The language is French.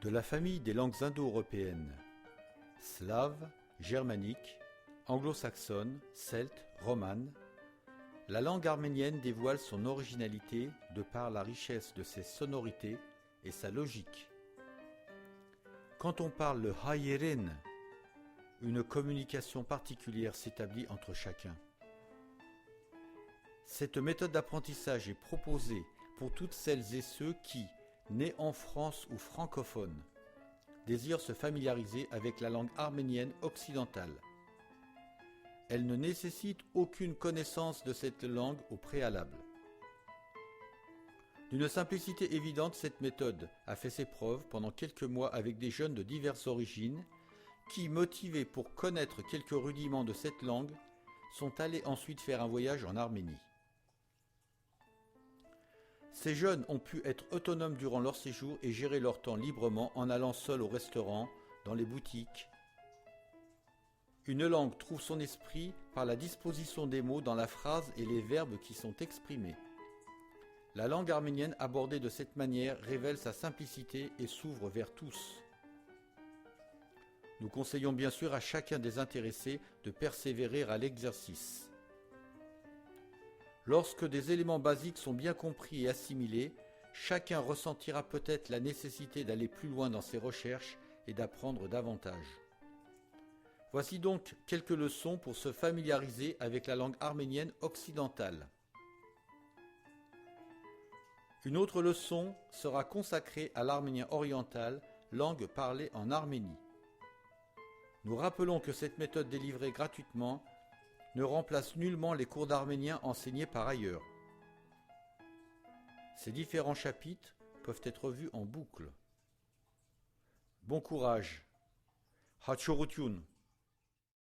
De la famille des langues indo-européennes, slaves, germaniques, anglo-saxonnes, celtes, romanes, la langue arménienne dévoile son originalité de par la richesse de ses sonorités et sa logique. Quand on parle le hayeren, une communication particulière s'établit entre chacun. Cette méthode d'apprentissage est proposée pour toutes celles et ceux qui, nés en France ou francophones, désirent se familiariser avec la langue arménienne occidentale. Elle ne nécessite aucune connaissance de cette langue au préalable. D'une simplicité évidente, cette méthode a fait ses preuves pendant quelques mois avec des jeunes de diverses origines qui, motivés pour connaître quelques rudiments de cette langue, sont allés ensuite faire un voyage en Arménie. Ces jeunes ont pu être autonomes durant leur séjour et gérer leur temps librement en allant seuls au restaurant, dans les boutiques. Une langue trouve son esprit par la disposition des mots dans la phrase et les verbes qui sont exprimés. La langue arménienne abordée de cette manière révèle sa simplicité et s'ouvre vers tous. Nous conseillons bien sûr à chacun des intéressés de persévérer à l'exercice. Lorsque des éléments basiques sont bien compris et assimilés, chacun ressentira peut-être la nécessité d'aller plus loin dans ses recherches et d'apprendre davantage. Voici donc quelques leçons pour se familiariser avec la langue arménienne occidentale. Une autre leçon sera consacrée à l'arménien oriental, langue parlée en Arménie. Nous rappelons que cette méthode délivrée gratuitement ne remplace nullement les cours d'arménien enseignés par ailleurs. Ces différents chapitres peuvent être vus en boucle. Bon courage. Hachorutun.